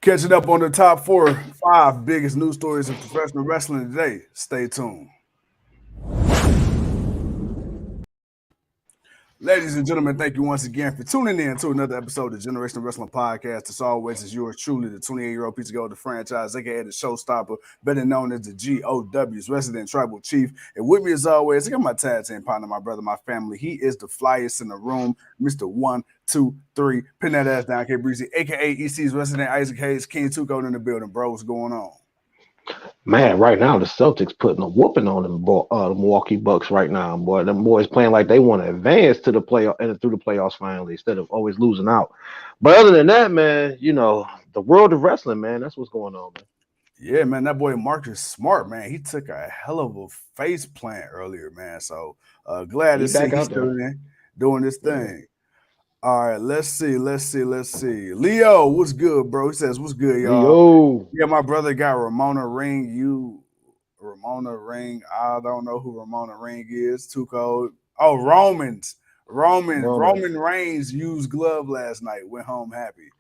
Catching up on the top 5 biggest news stories in professional wrestling today. Stay tuned. Ladies and gentlemen, thank you once again for tuning in to another episode of Generational Wrestling Podcast. As always, is yours truly, the 28-year-old pizza go of the franchise, aka the showstopper, better known as the GOW's resident tribal chief. And with me, as always, I got my tag team partner, my brother, my family. He is the flyest in the room, Mr. 1, 2, 3. Pin that ass down, K Breezy, aka EC's resident Isaac Hayes, King Tuco in the building, bro. What's going on? Man, right now the Celtics putting a whooping on them, the Milwaukee Bucks right now, boy. Them boys playing like they want to advance to the playoff and through the playoffs finally, instead of always losing out. But other than that, man, the world of wrestling, man, that's what's going on, man. Yeah, man, that boy Marcus Smart, man, he took a hell of a face plant earlier, man. So glad He to see back he's out still there. in doing this Yeah. thing. All right, let's see. Leo, what's good, bro? He says, what's good, y'all? Leo. Yeah, my brother got Ramona Ring. Ramona Ring. I don't know who Ramona Ring is. Too cold. Oh, Roman. Roman Reigns used glove last night. Went home happy.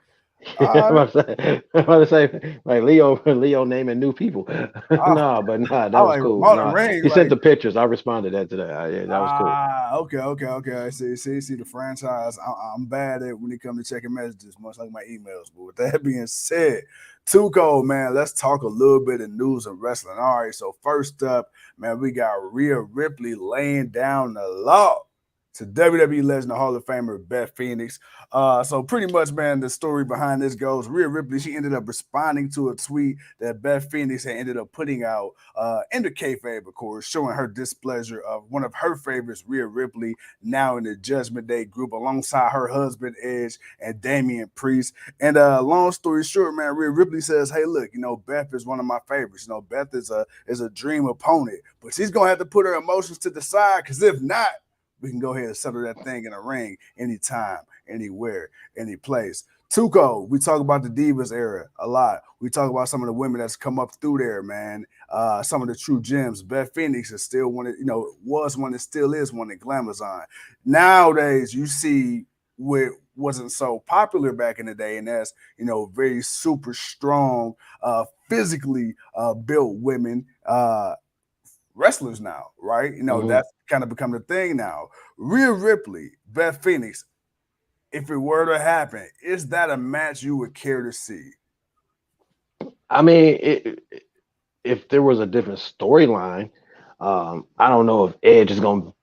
I'm All right. about to say, like Leo naming new people. I, Nah, I that was like cool. Ramona Nah, Ring. he sent Like, the pictures. I responded that today. Yeah, that was cool. okay. I see the franchise. I'm bad at when it comes to checking messages, much like my emails. But with that being said, too cold, man. Let's talk a little bit of news of wrestling. All right, so first up, man, we got Rhea Ripley laying down the law to WWE legend, the Hall of Famer Beth Phoenix. So pretty much, man, the story behind this goes: Rhea Ripley, she ended up responding to a tweet that Beth Phoenix had ended up putting out in the kayfabe, of course, showing her displeasure of one of her favorites, Rhea Ripley, now in the Judgment Day group, alongside her husband Edge and Damian Priest. And long story short, man, Rhea Ripley says, "Hey, look, Beth is one of my favorites. Beth is a dream opponent, but she's gonna have to put her emotions to the side, because if not, we can go ahead and settle that thing in a ring anytime, anywhere, any place." Tuco, we talk about the Divas era a lot. We talk about some of the women that's come up through there, man. Some of the true gems. Beth Phoenix is still one that, was one that still is one that Glamazon. Nowadays, you see what wasn't so popular back in the day, and that's, very super strong, physically built women. Wrestlers now, right? Hmm. That's kind of become the thing now. Rhea Ripley, Beth Phoenix, if it were to happen, is that a match you would care to see? I mean, if there was a different storyline, I don't know if Edge is going to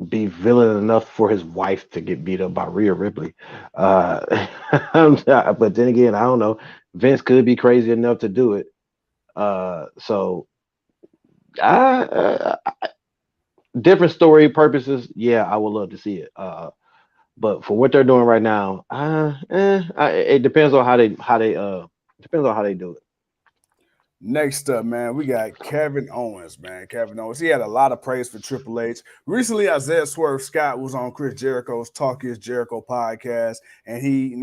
be villain enough for his wife to get beat up by Rhea Ripley. Uh, but then again, I don't know. Vince could be crazy enough to do it. So I different story purposes. Yeah, I would love to see it. But for what they're doing right now, it depends on how they depends on how they do it. Next up, man, we got Kevin Owens, man. Kevin Owens. He had a lot of praise for Triple H. Recently, Isaiah Swerve Scott was on Chris Jericho's Talk Is Jericho podcast, and he,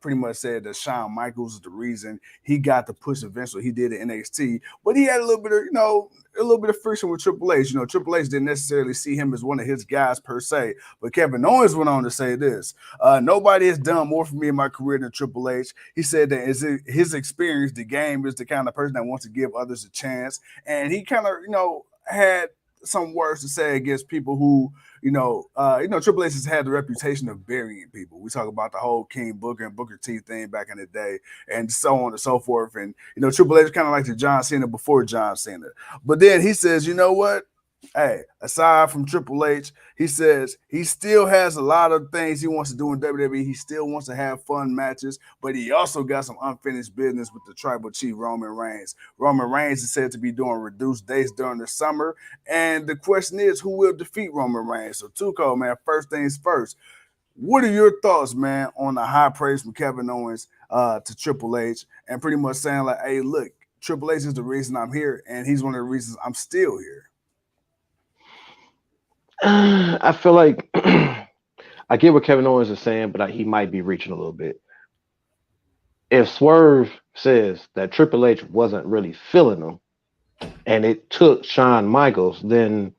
pretty much said that Shawn Michaels is the reason he got the push eventually. He did it in NXT, but he had a little bit of, a little bit of friction with Triple H. Triple H didn't necessarily see him as one of his guys per se, but Kevin Owens went on to say this: nobody has done more for me in my career than Triple H. He said that is his experience, the game, is the kind of person that wants to give others a chance. And he kind of, had some words to say against people who, Triple H has had the reputation of burying people. We talk about the whole King Booker and Booker T thing back in the day, and so on and so forth. And Triple H kind of like the John Cena before John Cena. But then he says, you know what? Hey, aside from Triple H, he says he still has a lot of things he wants to do in WWE. He still wants to have fun matches, but he also got some unfinished business with the tribal chief, Roman Reigns. Roman Reigns is said to be doing reduced dates during the summer. And the question is, who will defeat Roman Reigns? So, Tuco, man, first things first. What are your thoughts, man, on the high praise from Kevin Owens to Triple H, and pretty much saying, like, hey, look, Triple H is the reason I'm here, and he's one of the reasons I'm still here? I feel like I get what Kevin Owens is saying, but he might be reaching a little bit. If Swerve says that Triple H wasn't really feeling him, and it took Shawn Michaels, then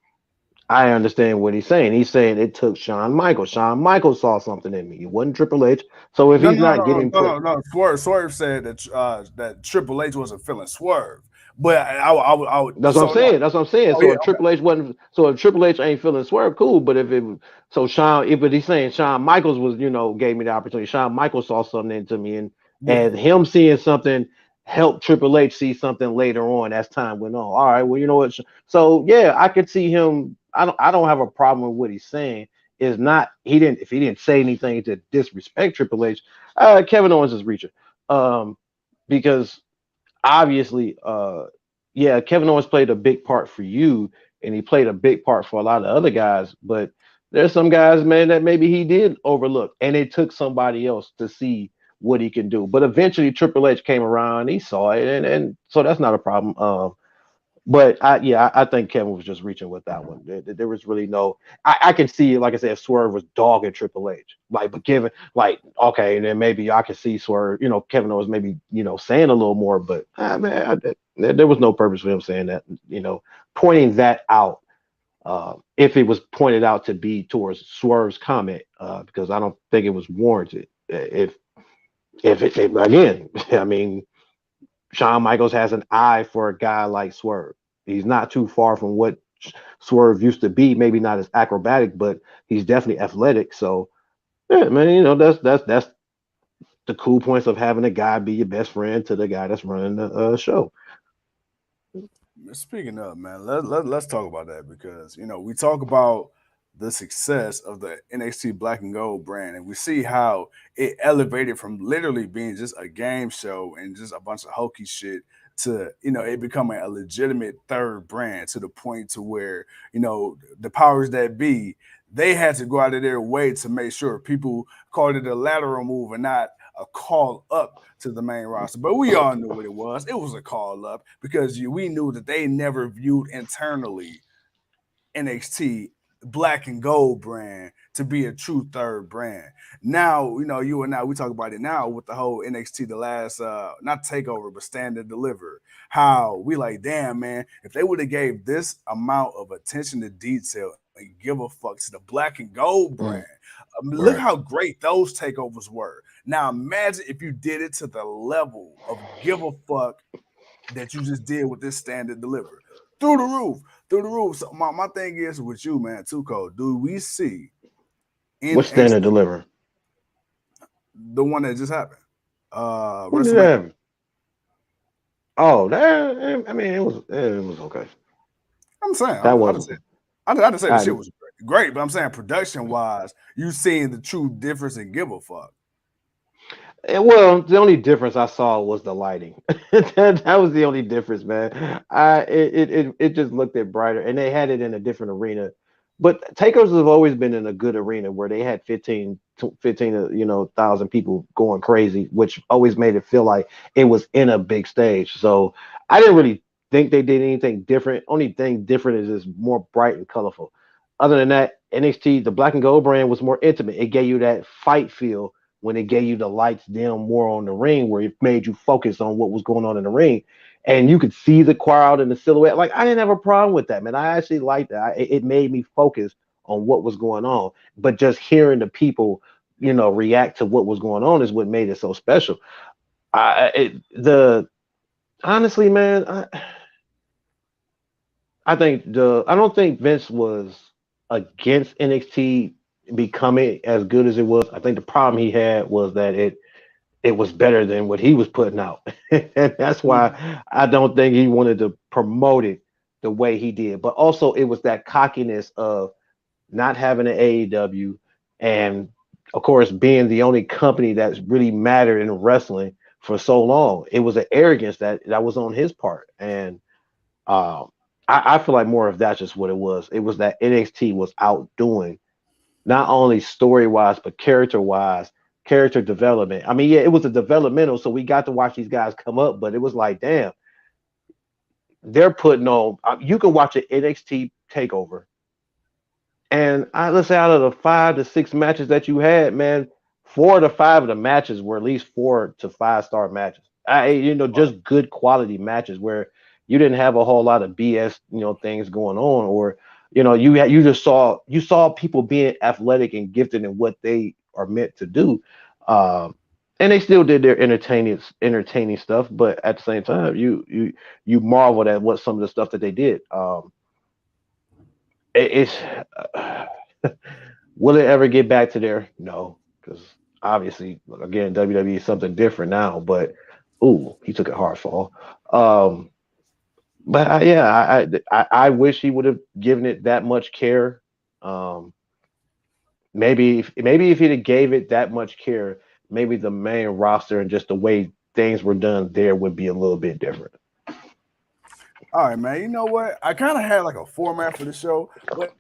I understand what he's saying. He's saying it took Shawn Michaels. Shawn Michaels saw something in me. It wasn't Triple H. So if No, he's no, not no, getting no, put, no, no. Swerve said that that Triple H wasn't feeling Swerve, but I would. that's what I'm So no. saying. That's what I'm saying. Oh So yeah. if Triple H wasn't, so if Triple H ain't feeling Swerve, cool. But if it, so Shawn, but he's saying Shawn Michaels was, gave me the opportunity. Shawn Michaels saw something into me, Yeah. and him seeing something helped Triple H see something later on as time went on. All right, well, you know what? So yeah, I could see him. I don't have a problem with what he's saying. Is not if he didn't say anything to disrespect Triple H, Kevin Owens is reaching, um, because obviously, yeah, Kevin Owens played a big part for you, and he played a big part for a lot of other guys. But there's some guys, man, that maybe he did overlook, and it took somebody else to see what he can do. But eventually, Triple H came around, he saw it, and so that's not a problem. But I think Kevin was just reaching with that one. There was really no. I can see, like I said, Swerve was dogging Triple H, like, but given, like, okay, and then maybe I could see Swerve, Kevin Owens maybe, saying a little more, but man, there was no purpose for him saying that, pointing that out. If it was pointed out to be towards Swerve's comment, because I don't think it was warranted. If it again, I mean, Shawn Michaels has an eye for a guy like Swerve. He's not too far from what Swerve used to be. Maybe not as acrobatic, but he's definitely athletic. So yeah, man, that's the cool points of having a guy be your best friend to the guy that's running the show. Speaking of, man, let's talk about that because we talk about the success of the NXT Black and Gold brand, and we see how it elevated from literally being just a game show and just a bunch of hokey shit to it becoming a legitimate third brand to the point to where the powers that be, they had to go out of their way to make sure people called it a lateral move and not a call up to the main roster. But we all knew what it was. It was a call up because we knew that they never viewed internally NXT Black and Gold brand to be a true third brand. Now, you and I, we talk about it now with the whole NXT, the last, not takeover, but stand and deliver. How we like, damn, man, if they would have gave this amount of attention to detail and give a fuck to the Black and Gold brand, Mm, look right. how great those takeovers were. Now, imagine if you did it to the level of give a fuck that you just did with this standard deliver through the roof, through the roof. So my thing is with you, man, too cold. Do we see What's standard NXT deliver? the one that just happened? When did WrestleMania. that? Oh, that. I mean, it was okay. I'm saying, That I just wasn't. said, I just say the I, shit was great, but I'm saying production wise, you seeing the true difference and give a fuck. Well, the only difference I saw was the lighting. that was the only difference, man. It just looked it brighter, and they had it in a different arena. But takeovers have always been in a good arena where they had 15 thousand people going crazy, which always made it feel like it was in a big stage. So I didn't really think they did anything different. Only thing different is it's more bright and colorful. Other than that, NXT, the Black and Gold brand was more intimate. It gave you that fight feel when it gave you the lights dim more on the ring, where it made you focus on what was going on in the ring, and you could see the crowd and the silhouette. Like, I didn't have a problem with that, man. I actually liked that. It made me focus on what was going on. But just hearing the people, react to what was going on is what made it so special. The honestly, man, I don't think Vince was against NXT becoming as good as it was. I think the problem he had was that it was better than what he was putting out. And that's Mhm. why I don't think he wanted to promote it the way he did. But also, it was that cockiness of not having an AEW, and of course, being the only company that's really mattered in wrestling for so long. It was an arrogance that was on his part. And um, I feel like more of that's just what it was. It was that NXT was outdoing not only story wise, but character wise, character development. I mean, yeah, it was a developmental, so we got to watch these guys come up, but it was like, damn, they're putting on. You can watch an NXT takeover, and let's say out of the 5 to 6 matches that you had, man, 4 to 5 of the matches were at least 4 to 5 star matches. Just good quality matches where you didn't have a whole lot of BS, things going on, or You just saw people being athletic and gifted in what they are meant to do. And they still did their entertaining stuff, but at the same time, you marveled at what some of the stuff that they did. It's will it ever get back to there? No, because obviously, again, WWE is something different now. But ooh, he took it hard fall. Um, but I wish he would have given it that much care. Um, maybe if he'd have gave it that much care, maybe the main roster and just the way things were done there would be a little bit different. All right, man. You know what? I kind of had like a format for the show, but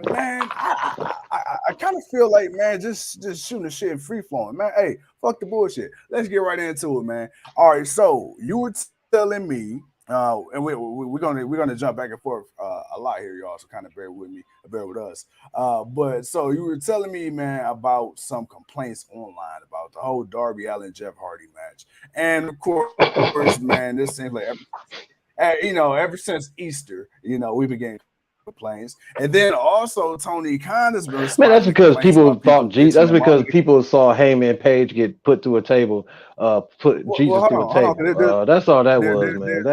man, I kind of feel like, man, just shooting the shit and free flowing, man. Hey, fuck the bullshit. Let's get right into it, man. All right, so you were telling me, and we're gonna jump back and forth a lot here, y'all. So kind of bear with us. But so you were telling me, man, about some complaints online about the whole Darby Allin Jeff Hardy match, and of course, man, this seems like ever since Easter, we've been getting complaints, and then also Tony Khan has been Man, that's responding to because complaints people about people thought bitching That's and because moaning. people saw Heyman Page get put to a table, put Well, Jesus through a hold on. table. That's all that was, man.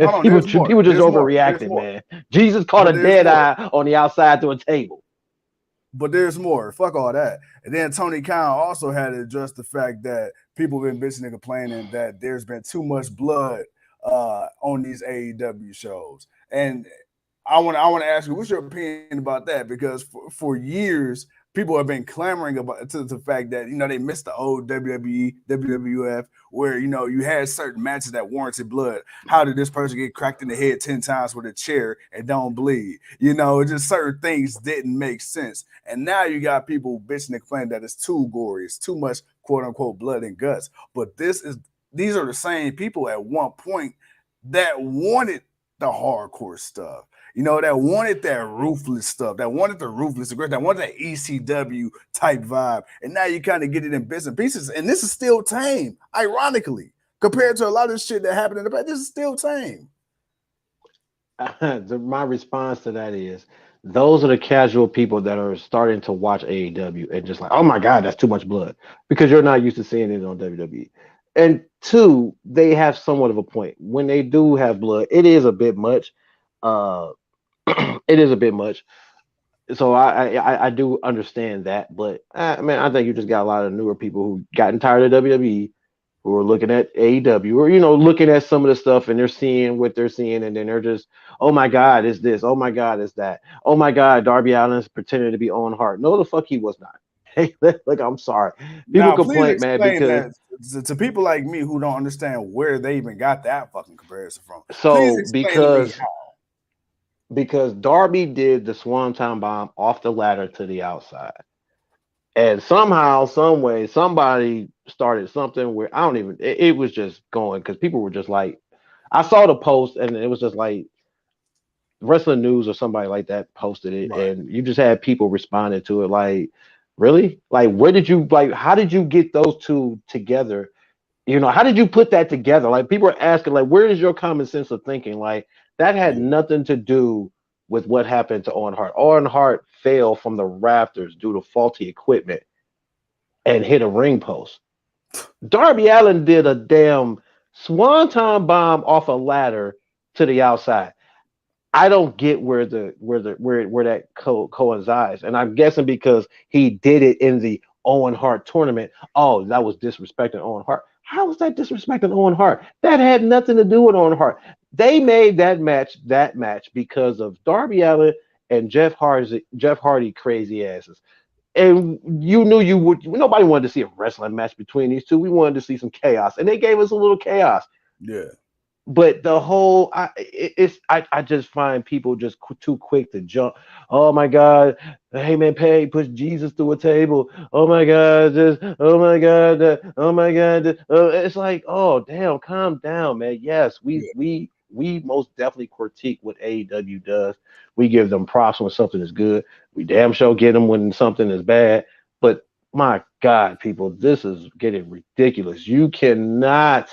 Hold on. People There's more. people just There's more. There's overreacted, more. man. Jesus caught But a there's dead more. eye on the outside through a table. But there's more. Fuck all that. And then Tony Khan also had to address the fact that people have been bitching and complaining that there's been too much blood on these AEW shows. And I want to ask you, what's your opinion about that? Because for years, people have been clamoring about to the fact that they missed the old WWE, WWF, where you had certain matches that warranted blood. How did this person get cracked in the head 10 times with a chair and don't bleed? Just certain things didn't make sense. And now you got people bitching and complaining that it's too gory, it's too much quote unquote blood and guts. But these are the same people at one point that wanted the hardcore stuff. That wanted that ruthless stuff, that wanted the ruthless aggression, that wanted that ECW type vibe. And now you kind of get it in bits and pieces. And this is still tame, ironically, compared to a lot of shit that happened in the past. This is still tame. My response to that is those are the casual people that are starting to watch AEW and just like, oh my God, that's too much blood because you're not used to seeing it on WWE. And two, they have somewhat of a point. When they do have blood, it is a bit much. Uh, it is a bit much. So I do understand that, but man, I think you just got a lot of newer people who gotten tired of WWE, who are looking at AEW, or looking at some of the stuff and they're seeing what they're seeing, and then they're just, oh my God, is this? Oh my God, is that? Oh my God, Darby Allin's pretending to be Owen Hart. No, the fuck he was not. Hey, look, I'm sorry. People Now, please complain, man, explain because that to people like me who don't understand where they even got that fucking comparison from. Please so explain to me because Darby did the Swanton bomb off the ladder to the outside. And somehow, some way, somebody started something where I don't even. It was just going because people were just like, I saw the post and it was just like Wrestling News or somebody like that posted it, how. Right. and you just had people responding to it like, really? Like, where did you like? How did you get those two together? How did you put that together? Like, people are asking, like, where is your common sense of thinking? Like, that had nothing to do with what happened to Owen Hart. Owen Hart fell from the rafters due to faulty equipment and hit a ring post. Darby Allin did a damn swanton bomb off a ladder to the outside. I don't get where that coincides, and I'm guessing because he did it in the Owen Hart tournament. Oh, that was disrespecting Owen Hart. How was that disrespecting Owen Hart? That had nothing to do with Owen Hart. They made that match because of Darby Allin and Jeff Hardy crazy asses. And you knew you would. Nobody wanted to see a wrestling match between these two. We wanted to see some chaos, and they gave us a little chaos. Yeah. But the whole, I just find people just too quick to jump. Oh my God, Heyman Page pushed Jesus through a table. Oh my God, oh my God, oh my God. It's like, oh damn, calm down, man. Yes, we most definitely critique what AEW does. We give them props when something is good. We damn sure get them when something is bad. But my God, people, this is getting ridiculous. You cannot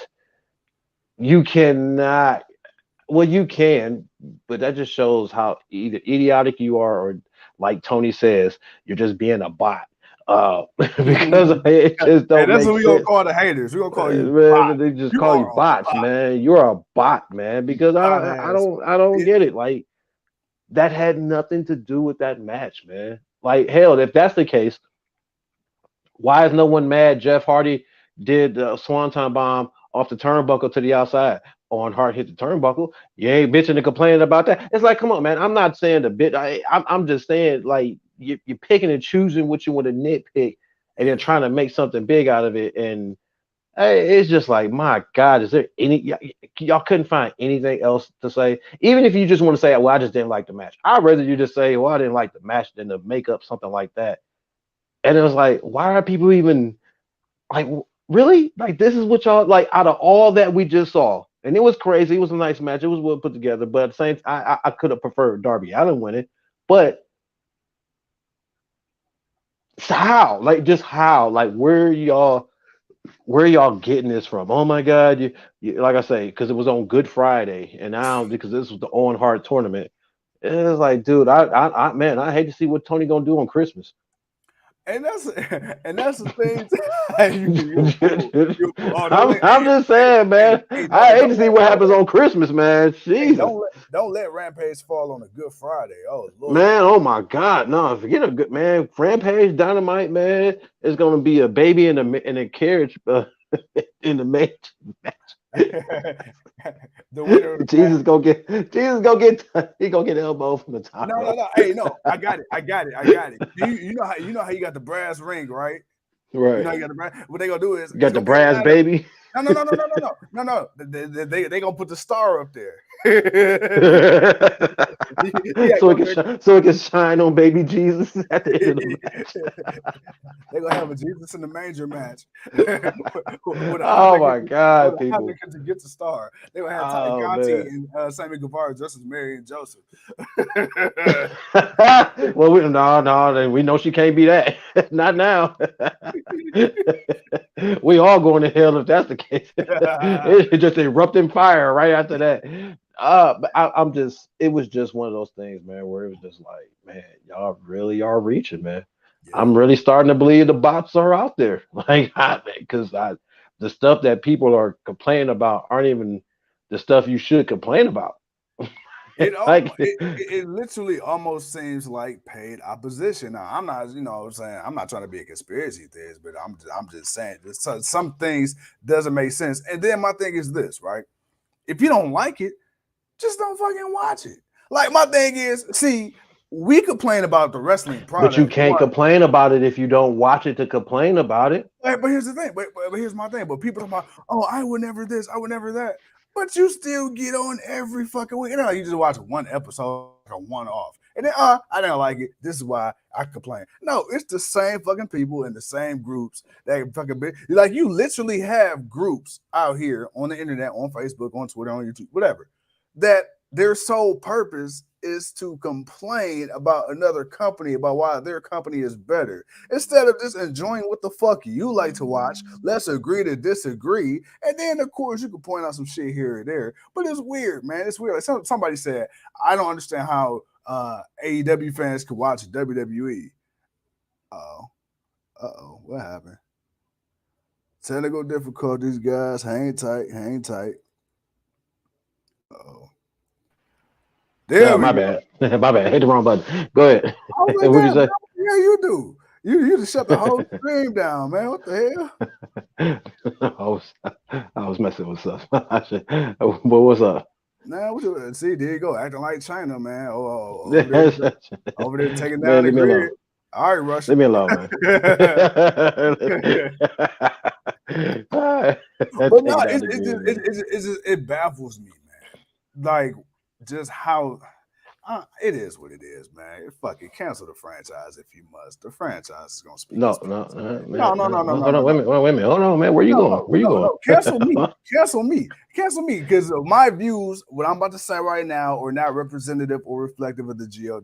Well, you can, but that just shows how either idiotic you are, or like Tony says, you're just being a bot. Because it just Hey, don't that's make what we gonna sense. call the haters. We gonna call you bot. Man, they just You call you are a bots, bot, man. You're a bot, man. Because bot I ass. don't get it. Like that had nothing to do with that match, man. Like hell, if that's the case, why is no one mad? Jeff Hardy did the Swanton bomb off the turnbuckle to the outside. On Hart hit the turnbuckle. You ain't bitching and complaining about that. It's like, come on, man. I'm not saying the bit. I'm just saying, like, you're picking and choosing what you want to nitpick, and then trying to make something big out of it. And hey, it's just like, my God, is there y'all couldn't find anything else to say? Even if you just want to say, well, I just didn't like the match. I'd rather you just say, well, I didn't like the match than to make up something like that. And it was like, why are people even like, really? Like, this is what y'all like out of all that we just saw. And it was crazy. It was a nice match. It was well put together. But at the same time, I could have preferred Darby Allin winning. But how? Like, just how? Like, where y'all getting this from? Oh my God, you like I say, because it was on Good Friday, and now because this was the Owen Hart tournament, it's like, dude, man, I hate to see what Tony gonna do on Christmas. And that's the thing. You're a fool. You're a fool. Oh, I'm just saying, man. I hate to see what happens on Christmas, man. Jesus, don't let Rampage fall on a Good Friday. Oh Lord. man. Oh my God, no, forget a good man. Rampage Dynamite, man. It's gonna be a baby in a carriage in the match. The winner of the Jesus gonna get he gonna get elbow from the top. No. Hey, no, I got it. You know how you got the brass ring, right? You know Right. how you got the brass. What they gonna do is You it's got the gonna be a brass ladder. baby. No. They gonna put the star up there. So it can shine on baby Jesus at the end of the match. They're gonna have a Jesus in the manger match with a Oh my God, Honda people. to get the star. They're gonna have Ty Oh Conti man. and Sammy Guevara dressed as Mary and Joseph. Well, no, we know she can't be that. Not now. We all going to hell if that's the case. It just erupting fire right after that. But I'm just, it was just one of those things, man, where it was just like, man, y'all really are reaching, man. Yeah. I'm really starting to believe the bots are out there, like, because the stuff that people are complaining about aren't even the stuff you should complain about. Like, It literally almost seems like paid opposition. Now, I'm not, what I'm saying, I'm not trying to be a conspiracy theorist, but I'm just saying some things doesn't make sense. And then my thing is this, right? If you don't like it, just don't fucking watch it. Like my thing is, see, we complain about the wrestling but you product, can't complain about it if you don't watch it to complain about it. but here's the thing. But here's my thing. But people talk about, oh, I would never this, I would never that. But you still get on every fucking week. You know, you just watch one episode or one off. And then, I didn't like it. This is why I complain. No, it's the same fucking people in the same groups that fucking be like you literally have groups out here on the internet, on Facebook, on Twitter, on YouTube, whatever, that their sole purpose is to complain about another company, about why their company is better. Instead of just enjoying what the fuck you like to watch, let's agree to disagree. And then, of course, you can point out some shit here or there. But it's weird, man. It's weird. Like somebody said, I don't understand how AEW fans could watch WWE. What happened? Technical difficulties, guys. Hang tight. Oh, there we My go. bad. My bad. Hit the wrong button. Go ahead. I was like, What'd you damn, say? yeah, you do. You just shut the whole stream down, man. What the I was messing with stuff. But what's up? hell? Nah, see, there you go, acting like China, man. Man, Over there taking down the leave me grid. alone. All right, Russia. Leave me alone, man. But no, Take it down the grid, man. it baffles me, man. Like just how it is what it is, man. Fuck it, cancel the franchise if you must. The franchise is gonna speak. No, No, man. Hold on, wait a minute. Hold on, man. Where you going? Where you going? No. Cancel me, because my views, what I'm about to say right now, are not representative or reflective of the GOW.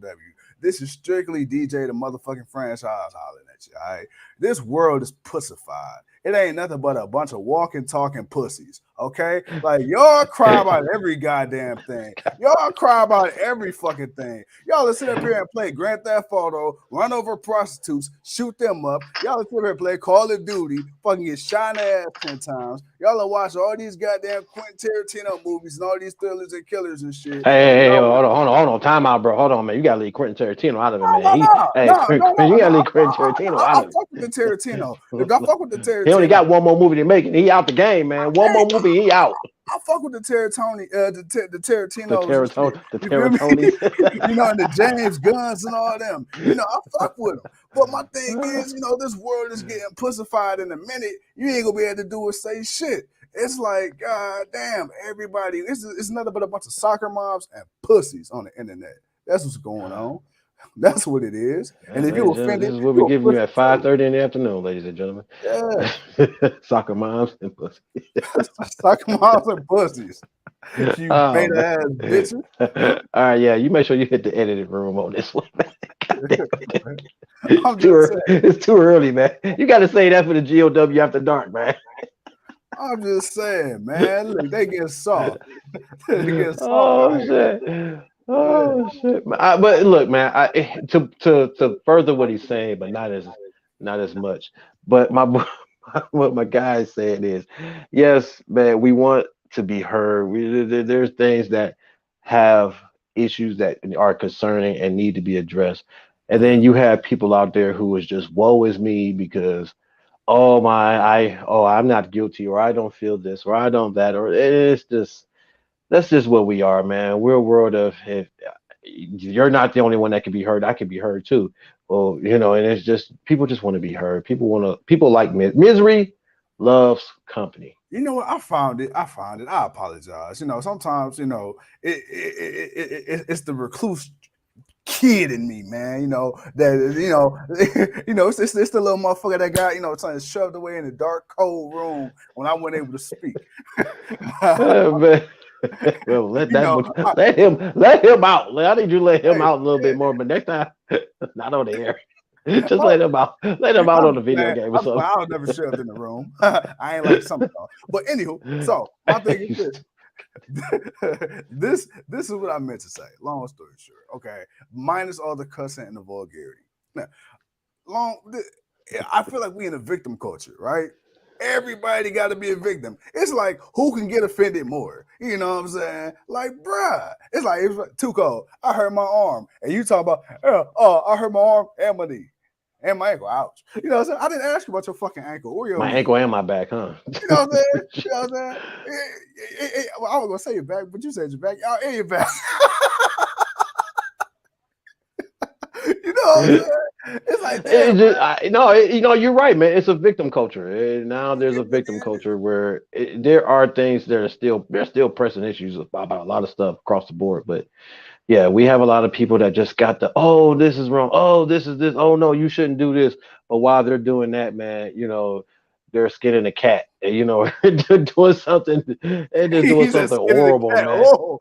This is strictly DJ the motherfucking franchise hollering at you. All right, this world is pussified. It ain't nothing but a bunch of walking, talking pussies. Okay, like y'all cry about every goddamn thing. Y'all cry about every fucking thing. Y'all will sit up here and play Grand Theft Auto, run over prostitutes, shoot them up. Y'all will sit up here and play Call of Duty, fucking get shot in the ass 10 times. Y'all will watch all these goddamn Quentin Tarantino movies and all these thrillers and killers and shit. Hey, hold on, time out, bro. Hold on, man. You gotta leave Quentin Tarantino out of it, man. You gotta leave Quentin Tarantino out of it. I fuck with the Tarantino. I fuck with the Tarantino. He only got one more movie to make, and he out the game, man. One more movie, he out. I fuck with the Tarantino, the Tarantino, the Tarantino, you know, and the James Gunns and all them. You know, I fuck with them. But my thing is, you know, this world is getting pussified in a minute. You ain't gonna be able to do or say shit. It's like, god damn, everybody. It's nothing but a bunch of soccer moms and pussies on the internet. That's what's going on. That's what it is. And if you offended, this is what we're giving you at 5:30 in the afternoon, ladies and gentlemen. Yeah. Soccer moms and pussies. Soccer moms and pussies. You beta ass bitches. All right, yeah. You make sure you hit the editing room on this one, man. It's too early, man. You got to say that for the GOW after dark, man. I'm just saying, man. Look, they get soft. They get soft. Oh shit. Oh shit! But look, man. To further what he's saying, but not as much. But what my guy said is, yes, man. We want to be heard. There's things that have issues that are concerning and need to be addressed. And then you have people out there who is just woe is me because I'm not guilty, or I don't feel this, or I don't that, or it's just. That's just what we are, man. We're a world of, if you're not the only one that can be heard, I can be heard too. Well, you know, and it's just people just want to be heard. People like misery loves company. You know what? I found it. I apologize. You know, sometimes, you know, it's the recluse kid in me, man. You know, that it's the little motherfucker that got, you know, trying to shoved away in the dark, cold room when I wasn't able to speak. Well, let him out. I need you to let him out a little bit more, but next time, not on the air. Just let him out. Let him out on the video game or something. I'll never shoved in the room. I ain't like some of y'all. But anywho, so my thing is this. This is what I meant to say. Long story short, okay. Minus all the cussing and the vulgarity. Now, I feel like we in a victim culture, right? Everybody got to be a victim. It's like, who can get offended more? You know what I'm saying? Like, bruh. It's like too cold. I hurt my arm. And you talk about, I hurt my arm and my knee. And my ankle. Ouch. You know what I'm saying? I didn't ask you about your fucking ankle or your knee. Ankle and my back, huh? You know what I'm saying? You know what I'm saying? I was going to say your back, but you said your back. And your back. You know what I'm saying? It's like that. You're right, man. It's a victim culture. Now there's a victim culture where there are things that are still pressing issues about a lot of stuff across the board. But yeah, we have a lot of people that just got this is wrong. Oh, this is this. Oh no, you shouldn't do this. But while they're doing that, man, you know, they're skinning a cat. And, you know, they're doing something. They're just doing something horrible, man. Oh.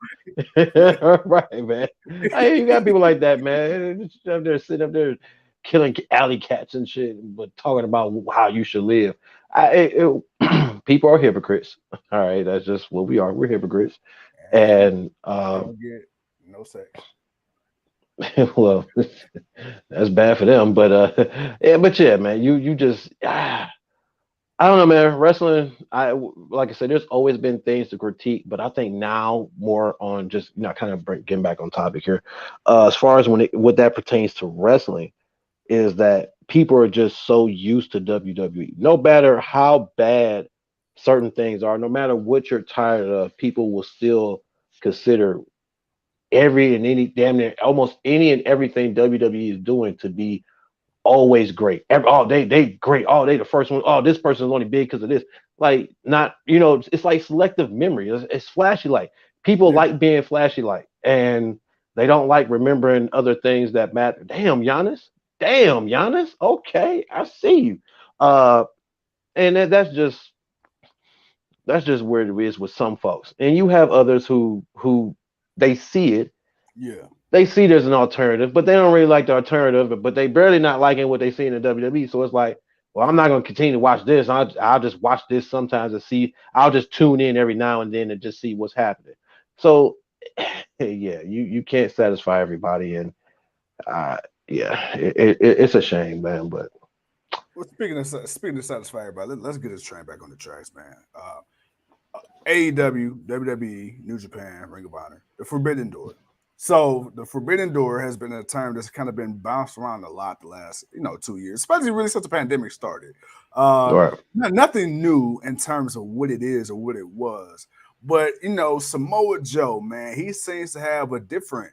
Right, man. Hey, you got people like that, man. They're sitting up there killing alley cats and shit, but talking about how you should live. People are hypocrites. All right, that's just what we are. We're hypocrites, and don't get no sex. Well, that's bad for them. But yeah, man, you just I don't know, man. Wrestling, like I said, there's always been things to critique, but I think now more on just kind of getting back on topic here. As far as what that pertains to wrestling, is that people are just so used to WWE. No matter how bad certain things are, no matter what you're tired of, people will still consider every and any damn near almost any and everything WWE is doing to be always great. They great. Oh, they the first one. Oh, this person is only big because of this. Like, not, it's like selective memory. It's flashy light. People like being flashy light, and they don't like remembering other things that matter. Damn, Giannis. Okay, I see you. And that's just where it is with some folks. And you have others who they see it. Yeah. They see there's an alternative, but they don't really like the alternative, but they barely not liking what they see in the WWE. So it's like, well, I'm not going to continue to watch this. I'll just watch this sometimes and see. I'll just tune in every now and then and just see what's happening. So, yeah, you can't satisfy everybody, and uh, yeah, it's a shame, man. But Well, speaking of satisfy everybody, let's get this train back on the tracks, man. AEW, WWE, New Japan, Ring of Honor, the Forbidden Door. So the Forbidden Door has been a term that's kind of been bounced around a lot the last 2 years, especially really since the pandemic started. all right, Nothing new in terms of what it is or what it was, but Samoa Joe, man, he seems to have a different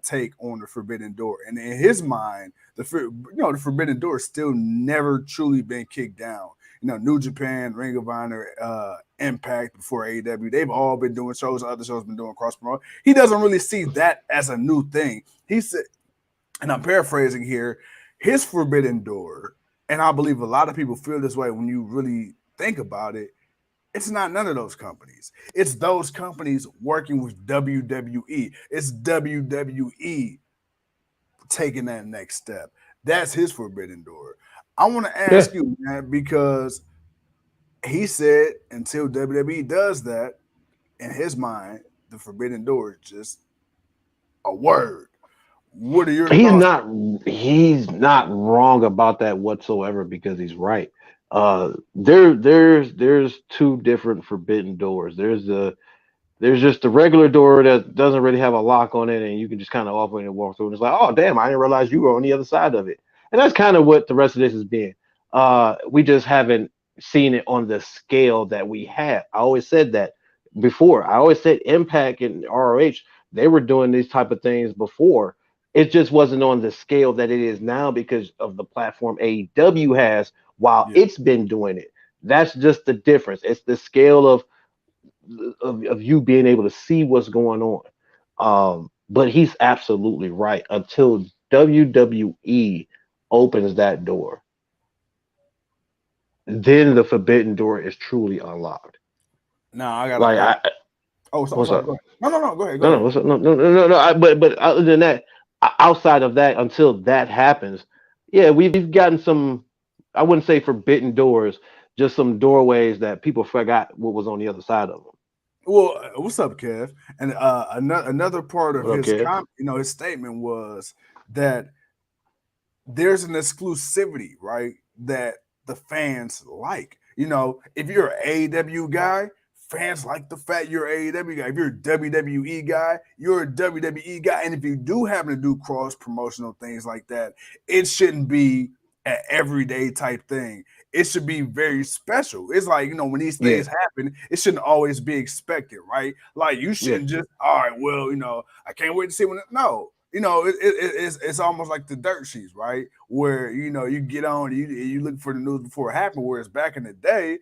take on the Forbidden Door, and in his mind, the Forbidden Door still never truly been kicked down. New Japan, Ring of Honor, Impact before AEW, they've all been doing shows. Other shows been doing cross promote. He doesn't really see that as a new thing. He said, and I'm paraphrasing here, his Forbidden Door, and I believe a lot of people feel this way when you really think about it. It's not none of those companies. It's those companies working with WWE. It's WWE taking that next step. That's his Forbidden Door. I want to yeah, ask you, man, because he said until WWE does that, in his mind, the Forbidden Door is just a word. What are your he's thoughts? not he's not wrong about that whatsoever because he's right. There's two different forbidden doors. There's just the regular door that doesn't really have a lock on it, and you can just kind of open it and walk through. And it's like, oh damn, I didn't realize you were on the other side of it. And that's kind of what the rest of this has been. We just haven't seen it on the scale that we have. I always said that before. I always said Impact and ROH, they were doing these type of things before. It just wasn't on the scale that it is now because of the platform AEW has while Yeah. it's been doing it. That's just the difference. It's the scale of you being able to see what's going on. But he's absolutely right. Until WWE opens that door, then the forbidden door is truly unlocked. No, I got Like, to. I Oh, what's sorry. up? Go ahead. No. Go ahead. Go No, no, ahead. what's up? No. But other than that, outside of that, until that happens, yeah, we've gotten some. I wouldn't say forbidden doors, just some doorways that people forgot what was on the other side of them. Well, what's up, Kev? And another part of his Okay. his statement was that there's an exclusivity, right? That the fans like. If you're an AEW guy, fans like the fact you're an AEW guy. If you're a WWE guy, you're a WWE guy. And if you do happen to do cross promotional things like that, it shouldn't be an everyday type thing. It should be very special. It's like, when these Yeah. things happen, it shouldn't always be expected, right? Like you Yeah. shouldn't just, all right, well, I can't wait to see when no, it's almost like the dirt sheets, right? Where you get on, you look for the news before it happened. Whereas back in the day,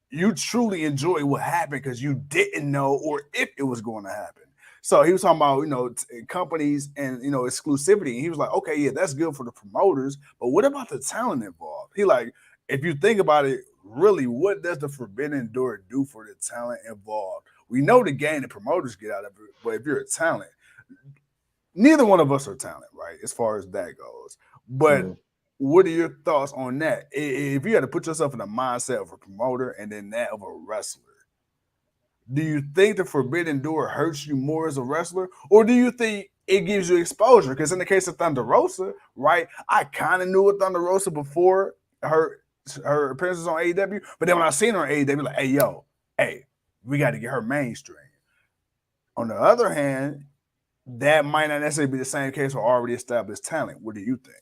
you truly enjoy what happened because you didn't know or if it was going to happen. So he was talking about companies and exclusivity, and he was like, okay, yeah, that's good for the promoters, but what about the talent involved? He like, if you think about it, really, what does the Forbidden Door do for the talent involved? We know the gain the promoters get out of it, but if you're a talent, neither one of us are talent, right? As far as that goes. But Mhm. what are your thoughts on that? If you had to put yourself in the mindset of a promoter and then that of a wrestler, do you think the Forbidden Door hurts you more as a wrestler, or do you think it gives you exposure? Because in the case of Thunder Rosa, right, I kind of knew of Thunder Rosa before her appearances on AEW, but then when I seen her on AEW, like, hey, we got to get her mainstream. On the other hand, that might not necessarily be the same case for already established talent. What do you think?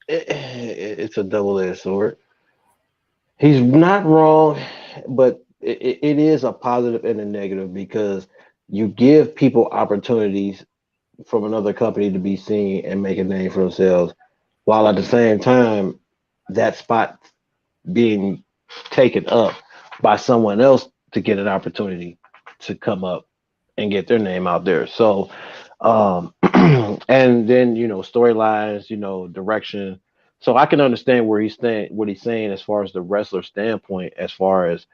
It's a double-edged sword. He's not wrong, but it is a positive and a negative because you give people opportunities from another company to be seen and make a name for themselves, while at the same time, that spot being taken up by someone else to get an opportunity to come up and get their name out there. So, and then storylines, direction. So I can understand where he's saying what he's saying as far as the wrestler standpoint, as far as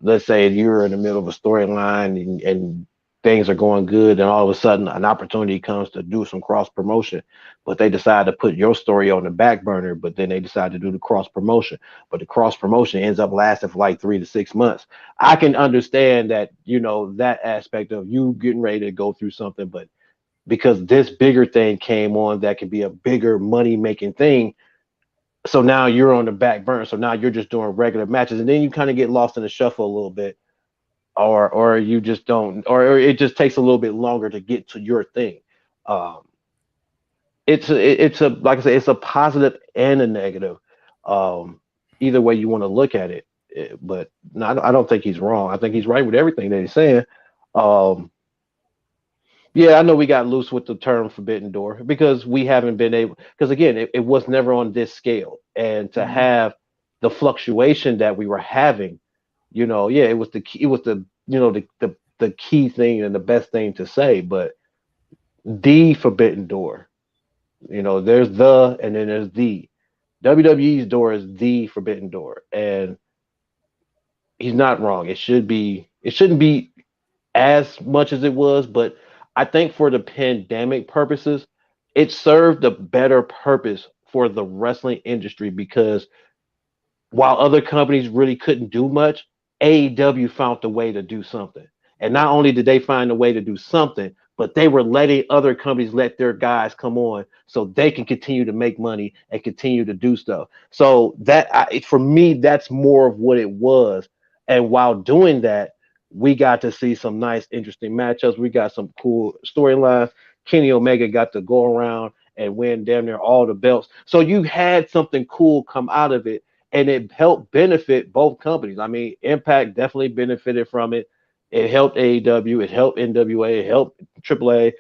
let's say you're in the middle of a storyline and things are going good, and all of a sudden an opportunity comes to do some cross promotion, but they decide to put your story on the back burner, but then they decide to do the cross promotion, but the cross promotion ends up lasting for like 3 to 6 months. I can understand that, that aspect of you getting ready to go through something, but because this bigger thing came on that can be a bigger money making thing, so now you're on the back burner, so now you're just doing regular matches, and then you kind of get lost in the shuffle a little bit, or you just don't, or it just takes a little bit longer to get to your thing. Um, it's a like I said, it's a positive and a negative. Um, Either way you want to look at it. But no, I don't think he's wrong. I think he's right with everything that he's saying. Um, yeah, I know we got loose with the term forbidden door because we haven't been able, because again, it was never on this scale. And to Mhm. have the fluctuation that we were having, yeah, it was the key, it was the key thing and the best thing to say. But the forbidden door, there's the, and then there's the WWE's door is the forbidden door. And he's not wrong. It shouldn't be as much as it was, but I think for the pandemic purposes, it served a better purpose for the wrestling industry because while other companies really couldn't do much, AEW found a way to do something. And not only did they find a way to do something, but they were letting other companies let their guys come on so they can continue to make money and continue to do stuff. So for me, that's more of what it was. And while doing that, we got to see some nice, interesting matchups. We got some cool storylines. Kenny Omega got to go around and win damn near all the belts. So you had something cool come out of it, and it helped benefit both companies. I mean, Impact definitely benefited from it. It helped AEW, it helped NWA, it helped AAA.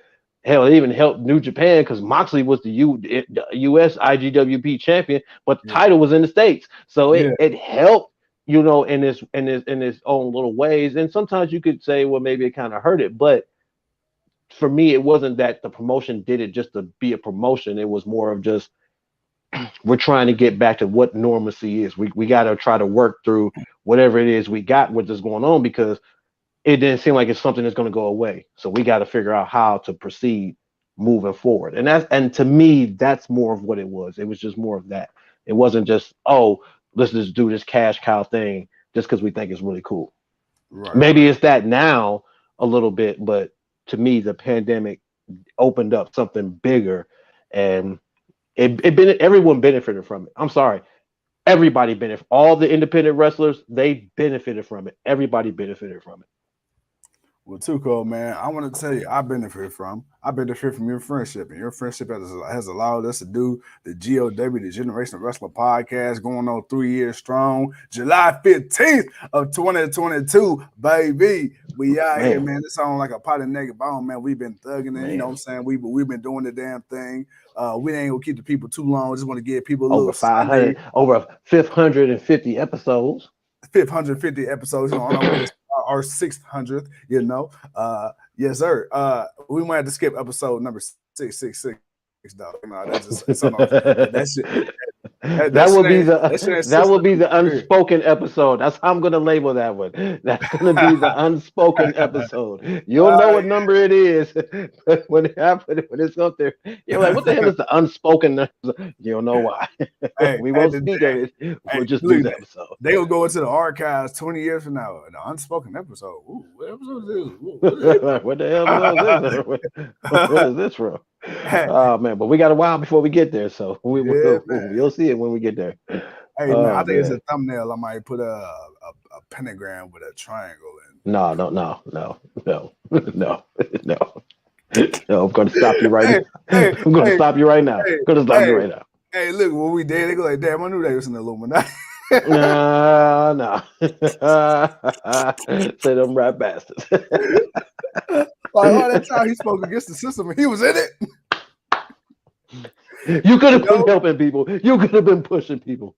Hell, it even helped New Japan because Moxley was the U.S. IGWP champion, but the Yeah. title was in the States, so Yeah. it helped, in its own little ways. And sometimes you could say, well, maybe it kind of hurt it, but for me, it wasn't that the promotion did it just to be a promotion. It was more of just we're trying to get back to what normalcy is. We got to try to work through whatever it is we got with this going on because it didn't seem like it's something that's going to go away. So we got to figure out how to proceed moving forward. And to me, that's more of what it was. It was just more of that. It wasn't just, oh, let's just do this cash cow thing just because we think it's really cool. Right. Maybe Right. it's that now a little bit, but to me, the pandemic opened up something bigger, and everyone benefited from it. I'm sorry, everybody benefited. All the independent wrestlers, they benefited from it. Everybody benefited from it. Well, Tuco, man, I want to tell you, I benefit from your friendship, and your friendship has allowed us to do the GOW, the Generation Wrestler podcast, going on 3 years strong. July 15th of 2022, baby. We out here, Man, man. It's on like a pot of naked bone, man. We've been thugging it, you know what man, I'm saying? We've been doing the damn thing. We ain't gonna keep the people too long. Just want to give people a over little Sunday 500, over 550 episodes. 550 episodes, on our way to our 600th, yes, sir. We might have to skip episode number 666, though. That's just it's on that shit. That will be That shit the ain't that will sister be the here. unspoken episode. That's how I'm gonna label that one. That's gonna be the unspoken episode. You'll know what number it is when it happens, when it's up there. You're like, what the hell is the unspoken episode? You'll know why. Hey, We at won't the speak of it. hey, We'll just do look, the episode. they will go into the archives 20 years from now. The unspoken episode. Ooh, what episode is this? Ooh, what is What the hell is this? What is this from? hey, Oh man, but we got a while before we get there, so yeah, man. you'll see it when we get there. Hey, man, I Oh think it's man. a thumbnail. I might put a pentagram with a triangle in. No, no, no, no, no, no, no. No, I'm gonna stop you right Hey, now. hey, I'm gonna hey, stop you right now. hey, I'm gonna stop you hey, right now. hey, look, when we did, they go like, damn, I knew they was in the Illuminati. No. Say them right bastards. Like, all that time he spoke against the system and he was in it. You could have been helping people. You could have been pushing people.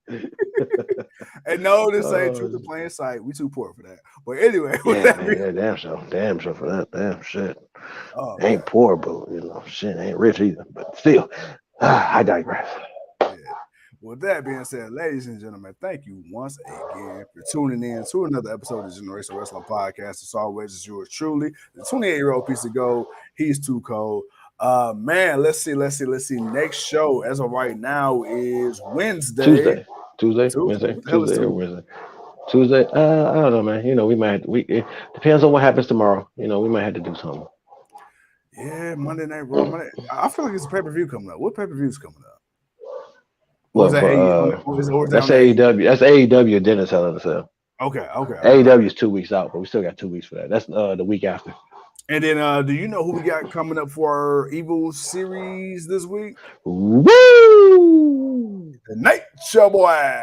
And no, this ain't truth in plain sight. We too poor for that. But anyway, Yeah, man, yeah, damn sure for that. Damn shit. Oh, Ain't man. poor, but shit ain't rich either. But still, I digress. Yeah. With that being said, ladies and gentlemen, thank you once again for tuning in to another episode of the Generation Wrestling Podcast. As always, it's yours truly, the 28-year-old piece of gold. He's too cold. Man, let's see. Next show, as of right now, is Wednesday. Wednesday. What the hell is Tuesday or Tuesday? Wednesday. Tuesday. I don't know, man. You know, we might. It depends on what happens tomorrow. You know, we might have to do something. Yeah, Monday Night Raw. I feel like it's a pay-per-view coming up. What pay-per-view is coming up? Or is Well, that that's AEW. That's AEW and then it's Hell in a Cell. Okay. AEW is 2 weeks out, but we still got 2 weeks for that. That's the week after. And then, do you know who we got coming up for our Evil series this week? Woo! The Night Show Boy.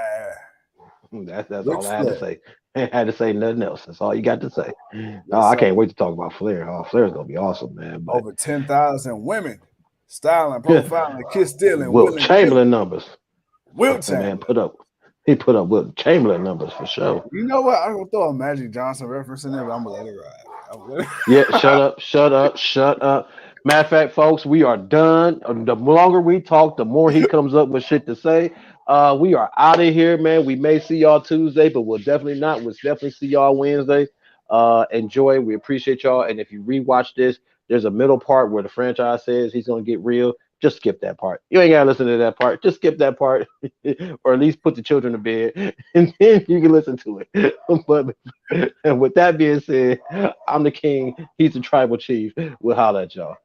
That's all I had to say. I had to say nothing else. That's all you got to say. I can't wait to talk about Flair. Oh, Flair's gonna be awesome, man. But over 10,000 women styling, profiling, kiss stealing, Wilt Chamberlain numbers. Wilt Chamberlain. Man put up Wilt Chamberlain numbers for sure. You know what? I'm gonna throw a Magic Johnson reference in there, but I'm gonna let it ride. Yeah, shut up. Matter of fact, folks, we are done. The longer we talk, the more he comes up with shit to say. We are out of here, man. We may see y'all Tuesday, but we'll definitely not. We'll definitely see y'all Wednesday. Enjoy. We appreciate y'all. And if you rewatch this, there's a middle part where the franchise says he's gonna get real. Just skip that part. You ain't gotta listen to that part. Just skip that part, or at least put the children to bed, and then you can listen to it. But and with that being said, I'm the king. He's the tribal chief. We'll holler at y'all.